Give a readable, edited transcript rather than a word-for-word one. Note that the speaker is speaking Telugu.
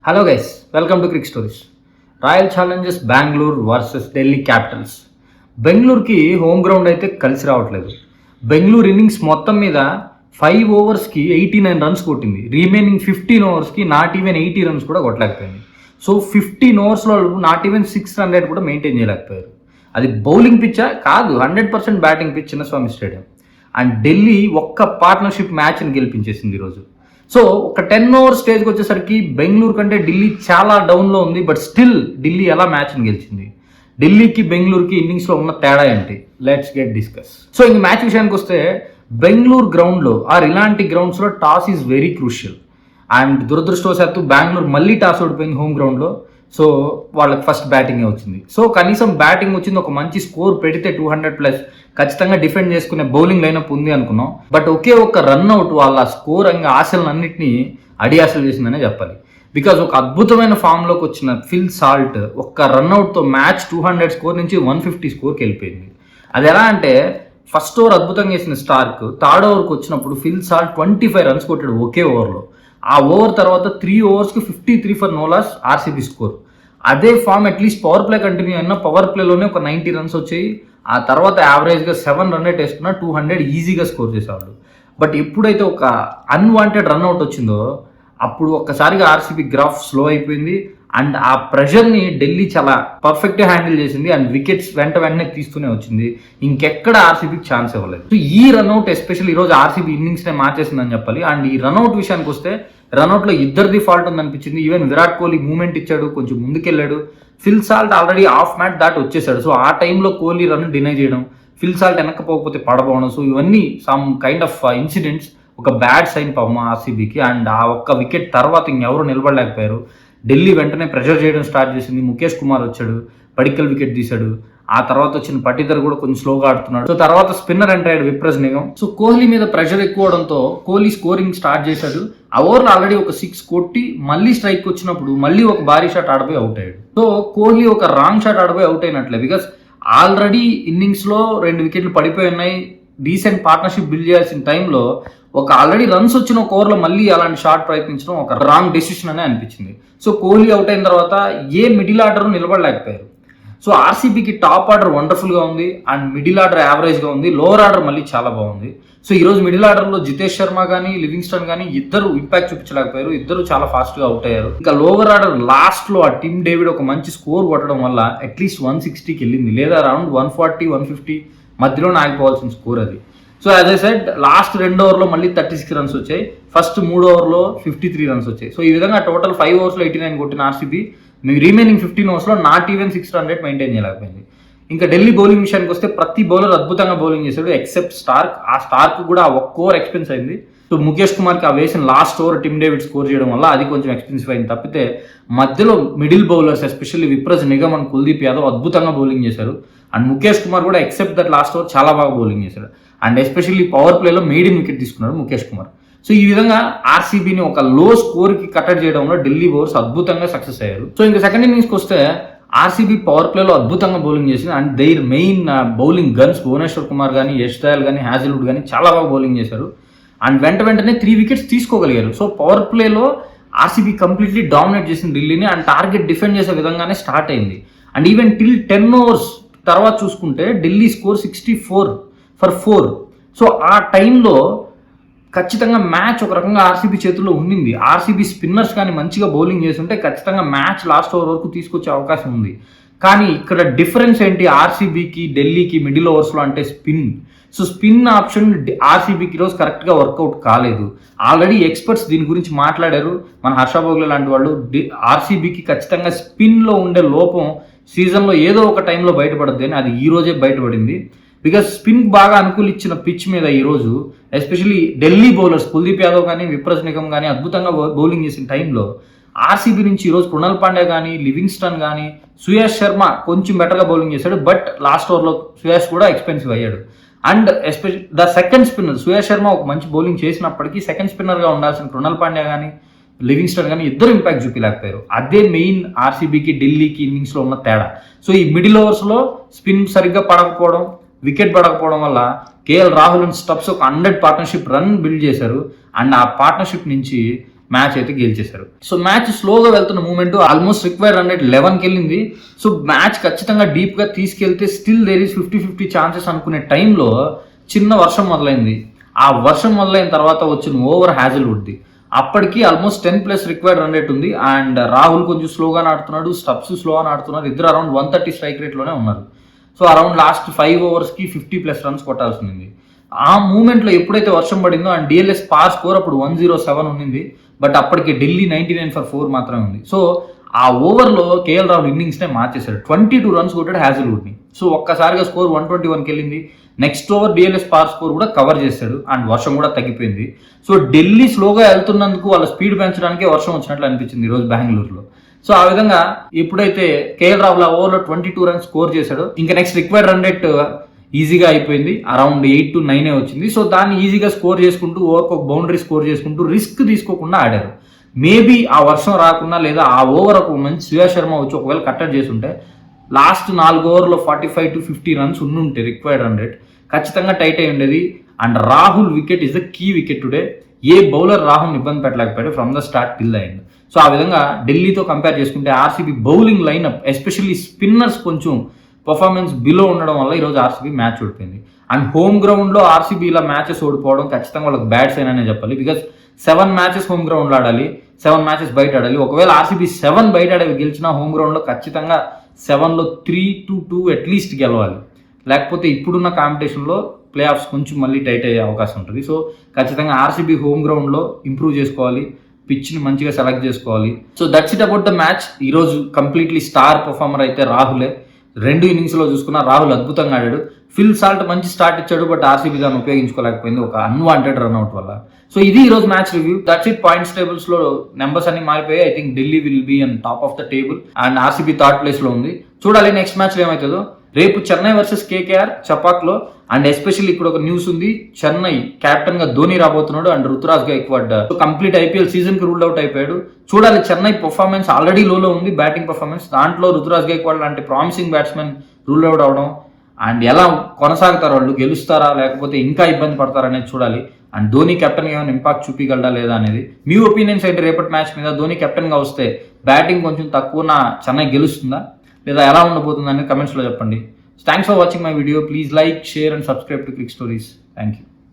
Hello guys, welcome to Crick stories. Royal Challengers Bengaluru versus Delhi Capitals. బెంగళూరుకి హోమ్ గ్రౌండ్ అయితే కలిసి రావట్లేదు. బెంగళూరు ఇన్నింగ్స్ మొత్తం మీద 5 ఓవర్స్కి 89 రన్స్ కొట్టింది. రిమైనింగ్ 15 ఓవర్స్కి నాట్ ఈవెన్ 80 రన్స్ కూడా కొట్టలేకపోయింది. సో 15 ఓవర్స్లో నాట్ ఈవెన్ 600 కూడా మెయింటైన్ చేయలేకపోయారు. అది బౌలింగ్ పిచ్చా కాదు, 100% batting pitch Chinnaswamy stadium. And Delhi ఒక్క పార్ట్నర్షిప్ మ్యాచ్ని గెలిపించేసింది ఈరోజు. సో ఒక 10 ఓవర్ స్టేజ్కి వచ్చేసరికి బెంగళూరు కంటే ఢిల్లీ చాలా డౌన్లో ఉంది. బట్ స్టిల్ ఢిల్లీ ఎలా మ్యాచ్ని గెలిచింది, ఢిల్లీకి బెంగళూరుకి ఇన్నింగ్స్లో ఉన్న తేడా ఏంటి, లెట్స్ గెట్ డిస్కస్. సో ఇంక మ్యాచ్ విషయానికి వస్తే బెంగళూరు గ్రౌండ్లో ఇలాంటి గ్రౌండ్స్లో toss is very crucial. And దురదృష్టవశాత్తు బెంగళూరు మళ్ళీ టాస్ ఓడిపోయింది హోమ్ గ్రౌండ్లో. సో వాళ్ళకి ఫస్ట్ బ్యాటింగే వచ్చింది. సో కనీసం బ్యాటింగ్ వచ్చింది, ఒక మంచి స్కోర్ పెడితే 200+ ఖచ్చితంగా డిఫెండ్ చేసుకునే బౌలింగ్ లైనప్ ఉంది అనుకున్నాం. బట్ ఒకే ఒక్క రన్అట్ వాళ్ళ స్కోర్ ఆశలన్నింటినీ అడియాసలు చేసిందనే చెప్పాలి. బికాజ్ ఒక అద్భుతమైన ఫామ్లోకి వచ్చిన ఫిల్ సాల్ట్ ఒక్క రన్అట్తో మ్యాచ్ 200 స్కోర్ నుంచి 150 స్కోర్కి వెళ్ళిపోయింది. అది ఎలా అంటే ఫస్ట్ ఓవర్ అద్భుతంగా వేసిన స్టార్క్, థర్డ్ ఓవర్కి వచ్చినప్పుడు ఫిల్ సాల్ట్ 25 రన్స్ కొట్టాడు ఒకే ఓవర్లో. ఆ ఓవర్ తర్వాత 3 ఓవర్స్కి 53 for no loss RCB score. అదే form at least power play continue అయినా పవర్ ప్లేలోనే ఒక 90 రన్స్ వచ్చాయి. ఆ తర్వాత యావరేజ్గా 7 రన్ రేట్ వేసుకున్నా 200 ఈజీగా స్కోర్ చేసేవాళ్ళు. బట్ ఎప్పుడైతే ఒక అన్వాంటెడ్ రన్అట్ వచ్చిందో అప్పుడు ఒక్కసారిగా ఆర్సీబీ గ్రాఫ్ స్లో అయిపోయింది. అండ్ ఆ ప్రెషర్ని ఢిల్లీ చాలా పర్ఫెక్ట్గా హ్యాండిల్ చేసింది. అండ్ వికెట్స్ వెంటనే తీస్తూనే వచ్చింది. ఇంకెక్కడ ఆర్సీబీకి ఛాన్స్ ఇవ్వలేదు. సో ఈ రన్అట్ ఎస్పెషల్లీ ఈరోజు ఆర్సీబీ ఇన్నింగ్స్నే మార్చేసిందని చెప్పాలి. అండ్ ఈ రన్అట్ విషయానికి వస్తే రన్అట్లో ఇద్దరిది ఫాల్ట్ ఉందనిపించింది. ఈవెన్ విరాట్ కోహ్లీ మూమెంట్ ఇచ్చాడు, కొంచెం ముందుకెళ్ళాడు. Phil Salt already half match దాటి వచ్చేసాడు. సో ఆ టైంలో కోహ్లీ రన్ డినై చేయడం, ఫిల్ సాల్ట్ వెనక్కపోతే పడబోవడం, సో ఇవన్నీ సమ్ కైండ్ ఆఫ్ ఇన్సిడెంట్స్ ఒక బ్యాడ్ సైన్ పాపం ఆర్సీబీకి. అండ్ ఆ ఒక్క వికెట్ తర్వాత ఇంకెవరు నిలబడలేకపోయారు. ఢిల్లీ వెంటనే ప్రెషర్ చేయడం స్టార్ట్ చేసింది. ముఖేష్ కుమార్ వచ్చాడు, పడిక్కల్ వికెట్ తీశాడు. ఆ తర్వాత వచ్చిన పట్టిదర్ కూడా కొంచెం స్లోగా ఆడుతున్నాడు. సో తర్వాత స్పిన్నర్ ఎంటర్ అయ్యాడు విప్రజ్ నిగమ్. సో కోహ్లీ మీద ప్రెషర్ ఎక్కువ అవడంతో కోహ్లీ స్కోరింగ్ స్టార్ట్ చేశాడు. ఆ ఓవర్లో ఆల్రెడీ ఒక 6 కొట్టి మళ్ళీ స్ట్రైక్ వచ్చినప్పుడు మళ్ళీ ఒక భారీ షాట్ ఆడిపోయి అవుట్ అయ్యాడు. సో కోహ్లీ ఒక రాంగ్ షాట్ ఆడిపోయి అవుట్ అయినట్లే. బికాస్ ఆల్రెడీ ఇన్నింగ్స్లో 2 వికెట్లు పడిపోయి ఉన్నాయి. డీసెంట్ పార్ట్నర్షిప్ బిల్డ్ చేయాల్సిన టైంలో ఒక ఆల్రెడీ రన్స్ వచ్చిన ఒక ఓవర్లో మళ్ళీ అలాంటి షాట్ ప్రయత్నించడం ఒక రాంగ్ డెసిషన్ అనే అనిపించింది. సో కోహ్లీ అవుట్ అయిన తర్వాత ఏ మిడిల్ ఆర్డర్ నిలబడలేకపోయారు. సో ఆర్సీబీకి టాప్ ఆర్డర్ వండర్ఫుల్గా ఉంది. అండ్ మిడిల్ ఆర్డర్ యావరేజ్గా ఉంది. లోవర్ ఆర్డర్ మళ్ళీ చాలా బాగుంది. సో ఈరోజు మిడిల్ ఆర్డర్లో జితేష్ శర్మ కానీ లివింగ్స్టన్ కానీ ఇద్దరు ఇంపాక్ట్ చూపించలేకపోయారు. ఇద్దరు చాలా ఫాస్ట్గా అవుట్ అయ్యారు. ఇంకా లోవర్ ఆర్డర్ లాస్ట్లో ఆ టిమ్ డేవిడ్ ఒక మంచి స్కోర్ కొట్టడం వల్ల అట్లీస్ట్ 160కి వెళ్ళింది, లేదా అరౌండ్ 140, 150 మధ్యలో ఆగిపోవాల్సిన స్కోర్ అది. So as I said last 2 ఓవర్లో మళ్ళీ 36 రన్స్ వచ్చాయి. ఫస్ట్ 3 ఓవర్లో 53 రన్స్ వచ్చాయి. సో ఈ విధంగా టోటల్ 5 ఓవర్స్లో 89 కొట్టిన ఆర్సీబీ రిమైనింగ్ 15 ఓవర్స్లో నాట్ ఈవెన్ 600 మెయింటైన్ చేయలేకపోయింది. ఇంకా ఢిల్లీ బౌలింగ్ విషయానికి వస్తే ప్రతి బౌలర్ అద్భుతంగా బౌలింగ్ చేశాడు ఎక్సెప్ట్ స్టార్క్. ఆ స్టార్క్ కూడా ఒక్క ఓవర్ ఎక్స్పెన్స్ అయింది. సో ముఖేష్ కుమార్కి ఆ వేసిన last over Tim David score చేయడం వల్ల అది కొంచెం ఎక్స్పెన్సివ్ అయింది. తప్పితే మధ్యలో middle bowlers especially Vipraj Nigam and Kuldeep Yadav అద్భుతంగా బౌలింగ్ చేశారు. అండ్ ముఖేష్ కుమార్ కూడా ఎక్సెప్ట్ దట్ లాస్ట్ ఓవర్ చాలా బాగా బౌలింగ్ చేశాడు. అండ్ ఎస్పెషల్లీ పవర్ ప్లేలో మెయిడిన్ వికెట్ తీసుకున్నాడు ముఖేష్ కుమార్. సో ఈ విధంగా ఆర్సీబీని ఒక లో స్కోర్కి కట్టడి చేయడంలో ఢిల్లీ బౌలర్స్ అద్భుతంగా సక్సెస్ అయ్యారు. సో ఇంకా సెకండ్ ఇన్నింగ్స్కి వస్తే ఆర్సీబీ పవర్ ప్లేలో అద్భుతంగా బౌలింగ్ చేసింది. And their main bowling guns Bhuvneshwar Kumar కానీ, యష్ దయాల్ కానీ, హ్యాజిల్వుడ్ కానీ చాలా బాగా బౌలింగ్ చేశారు. అండ్ వెంటనే 3 వికెట్స్ తీసుకోగలిగారు. సో పవర్ ప్లేలో ఆర్సీబీ కంప్లీట్లీ డామినేట్ చేసింది ఢిల్లీని. అండ్ టార్గెట్ డిఫెండ్ చేసే విధంగానే స్టార్ట్ అయింది. అండ్ ఈవెన్ టిల్ 10 ఓవర్స్ తర్వాత చూసుకుంటే ఢిల్లీ స్కోర్ 64 ఫర్ 4. సో ఆ టైంలో ఖచ్చితంగా మ్యాచ్ ఒక రకంగా ఆర్సీబీ చేతుల్లో ఉండింది. ఆర్సీబీ స్పిన్నర్స్ కానీ మంచిగా బౌలింగ్ చేస్తుంటే ఖచ్చితంగా మ్యాచ్ లాస్ట్ ఓవర్ వరకు తీసుకొచ్చే అవకాశం ఉంది. కానీ ఇక్కడ డిఫరెన్స్ ఏంటి ఆర్సీబీకి ఢిల్లీకి మిడిల్ ఓవర్స్లో అంటే స్పిన్. సో స్పిన్ ఆప్షన్ ఆర్సీబీకి ఈరోజు కరెక్ట్గా వర్కౌట్ కాలేదు. ఆల్రెడీ ఎక్స్పర్ట్స్ దీని గురించి మాట్లాడారు. మన హర్ష భోగ్లే లాంటి వాళ్ళు ఆర్సీబీకి ఖచ్చితంగా స్పిన్లో ఉండే లోపం సీజన్లో ఏదో ఒక టైంలో బయటపడద్ది అని, అది ఈ రోజే బయటపడింది. బికాస్ స్పిన్ బాగా అనుకూలించిన పిచ్ మీద ఈరోజు ఎస్పెషల్లీ ఢిల్లీ బౌలర్స్ కుల్దీప్ యాదవ్ కానీ, విప్రజ్ నిగమ్ కానీ అద్భుతంగా బౌలింగ్ చేసిన టైంలో ఆర్సీబీ నుంచి ఈరోజు కృణాల్ పాండ్యా కానీ, లివింగ్స్టన్ కానీ, సుయాష్ శర్మ కొంచెం బెటర్గా బౌలింగ్ చేశాడు. బట్ లాస్ట్ ఓవర్లో సుయాష్ కూడా ఎక్స్పెన్సివ్ అయ్యాడు. And especially the second spinner Suyash Sharma ఒక మంచి బౌలింగ్ చేసినప్పటికీ సెకండ్ స్పిన్నర్గా ఉండాల్సిన కృణాల్ పాండ్యా కానీ, లివింగ్స్టన్ కానీ ఇద్దరు ఇంపాక్ట్ చూపించలేకపోయారు. అదే మెయిన్ ఆర్సీబీకి ఢిల్లీకి ఇన్నింగ్స్లో ఉన్న తేడా. సో ఈ మిడిల్ ఓవర్స్లో స్పిన్ సరిగ్గా పడకపోవడం, వికెట్ పడకపోవడం వల్ల కేఎల్ రాహుల్ అండ్ స్టబ్స్ ఒక 100 పార్ట్నర్షిప్ రన్ బిల్డ్ చేశారు. అండ్ ఆ పార్ట్నర్షిప్ నుంచి మ్యాచ్ అయితే గెలిచేశారు. సో మ్యాచ్ స్లోగా వెళ్తున్న moment almost required run rate 11కి వెళ్ళింది. సో మ్యాచ్ ఖచ్చితంగా డీప్గా తీసుకెళ్తే స్టిల్ దేర్ ఈస్ 50-50 ఛాన్సెస్ అనుకునే టైంలో చిన్న వర్షం మొదలైంది. ఆ వర్షం మొదలైన తర్వాత వచ్చిన ఓవర్ హ్యాజిల్వుడ్ది. అప్పటికి ఆల్మోస్ట్ 10+ రిక్వైర్డ్ రన్ రేట్ ఉంది. అండ్ రాహుల్ కొంచెం స్లోగా ఆడుతున్నాడు, స్టబ్స్ స్లోగా ఆడుతున్నారు. ఇద్దరు అరౌండ్ 130 స్ట్రైక్ రేట్లోనే ఉన్నారు. సో అరౌండ్ లాస్ట్ 5 ఓవర్స్కి 50+ రన్స్ కొట్టాల్సింది. ఆ మూమెంట్లో ఎప్పుడైతే వర్షం పడిందో అండ్ డిఎల్ఎస్ పార్ స్కోర్ అప్పుడు 107 ఉండింది. బట్ అప్పటికి ఢిల్లీ 99 for 4 మాత్రమే ఉంది. సో ఆ ఓవర్లో కేఎల్ రాహుల్ ఇన్నింగ్స్నే మార్చేశాడు. 22 రన్స్ కొట్టాడు హ్యాజిల్వుడ్ని. సో ఒక్కసారిగా స్కోర్ 121కి వెళ్ళింది. నెక్స్ట్ ఓవర్ డిఎల్ఎస్ పార్ స్కోర్ కూడా కవర్ చేశాడు అండ్ వర్షం కూడా తగ్గిపోయింది. సో ఢిల్లీ స్లోగా వెళ్తున్నందుకు వాళ్ళ స్పీడ్ పెంచడానికే వర్షం వచ్చినట్లు అనిపించింది ఈరోజు బెంగళూరులో. సో ఆ విధంగా ఎప్పుడైతే కేఎల్ రాహుల్ ఆ ఓవర్లో 22 రన్స్ స్కోర్ చేశాడో ఇంకా నెక్స్ట్ రిక్వైర్డ్ రన్ రేట్ ఈజీగా అయిపోయింది. అరౌండ్ 8 to 9 వచ్చింది. సో దాన్ని ఈజీగా స్కోర్ చేసుకుంటూ ఓవర్కి ఒక బౌండరీ స్కోర్ చేసుకుంటూ రిస్క్ తీసుకోకుండా ఆడారు. మేబీ ఆ వర్షం రాకుండా లేదా ఆ ఓవర్ ఒక మంచి శ్రేయస్ శర్మ వచ్చి ఒకవేళ కట్టడి చేస్తుంటే లాస్ట్ 4 ఓవర్లో 45 to 50 రన్స్ ఉండుంటే రిక్వైర్డ్ రన్ రేట్ ఖచ్చితంగా టైట్ అయి ఉండేది. And Rahul wicket is the key wicket today. ఏ బౌలర్ రాహుల్ని ఇబ్బంది పెట్టలేకపోయాడు from the start till the end. So ఆ విధంగా ఢిల్లీతో కంపేర్ చేసుకుంటే RCB bowling lineup especially spinners కొంచెం పర్ఫార్మెన్స్ బిలో ఉండడం వల్ల ఈరోజు ఆర్సీబీ మ్యాచ్ ఓడిపోయింది. అండ్ హోమ్ గ్రౌండ్లో ఆర్సీబీ ఇలా మ్యాచెస్ ఓడిపోవడం ఖచ్చితంగా వాళ్ళకి బ్యాడ్ సైన్ అనే చెప్పాలి. బికాస్ 7 మ్యాచెస్ హోమ్ గ్రౌండ్లో ఆడాలి, 7 మ్యాచెస్ బయట ఆడాలి. ఒకవేళ ఆర్సీబీ 7 బయట ఆడేవి గెలిచినా హోమ్ గ్రౌండ్లో ఖచ్చితంగా 7లో 3-2 అట్లీస్ట్ గెలవాలి. లేకపోతే ఇప్పుడున్న కాంపిటీషన్లో ప్లే ఆఫ్స్ కొంచెం మళ్ళీ టైట్ అయ్యే అవకాశం ఉంటుంది. సో ఖచ్చితంగా ఆర్సీబీ హోమ్ గ్రౌండ్లో ఇంప్రూవ్ చేసుకోవాలి, పిచ్ని మంచిగా సెలెక్ట్ చేసుకోవాలి. So that's it about the match. ఈరోజు కంప్లీట్లీ స్టార్ పర్ఫార్మర్ అయితే రాహులే. 2 ఇన్నింగ్స్లో చూసుకున్నా రాహుల్ అద్భుతంగా ఆడాడు. ఫిల్ సాల్ట్ మంచి స్టార్ట్ ఇచ్చాడు, బట్ ఆర్సీబీ దాన్ని ఉపయోగించుకోలేకపోయింది ఒక అన్వాంటెడ్ రన్అట్ వల్ల. సో ఇది ఈరోజు match review. That's it. Points టేబుల్స్లో నెంబర్స్ అన్ని మారిపోయాయి. I think Delhi will be on top of the table and RCB third ప్లేస్లో ఉంది. చూడాలి నెక్స్ట్ మ్యాచ్లో ఏమవుతుందో. రేపు Chennai versus KKR చపాక్లో. And especially ఇక్కడ ఒక న్యూస్ ఉంది, చెన్నై కెప్టెన్ గా ధోని రాబోతున్నాడు and Ruturaj Gaikwad complete IPL season కి రూల్డ్ అవుట్ అయిపోయాడు. చూడాలి, చెన్నై పర్ఫార్మెన్స్ ఆల్రెడీ లోలో ఉంది, బ్యాటింగ్ పర్ఫార్మెన్స్. దాంట్లో రుతురాజ్ గైక్వాడ్ లాంటి ప్రామిసింగ్ బ్యాట్స్మెన్ రూల్ అవుట్ అవడం అండ్ ఎలా కొనసాగుతారు, వాళ్ళు గెలుస్తారా లేకపోతే ఇంకా ఇబ్బంది పడతారా అనేది చూడాలి. అండ్ ధోని కెప్టెన్ గా ఏమైనా ఇంపాక్ట్ చూపించగలడా లేదా అనేది మీ ఒపీనియన్స్ అయితే రేపటి మ్యాచ్ మీద. ధోని కెప్టెన్ గా వస్తే బ్యాటింగ్ కొంచెం తక్కువ చెన్నై గెలుస్తుందా లేదా ఎలా ఉండబోతుందని కమెంట్స్లో చెప్పండి. Thanks for watching my video. Please like, share and subscribe to Crick stories. Thank you.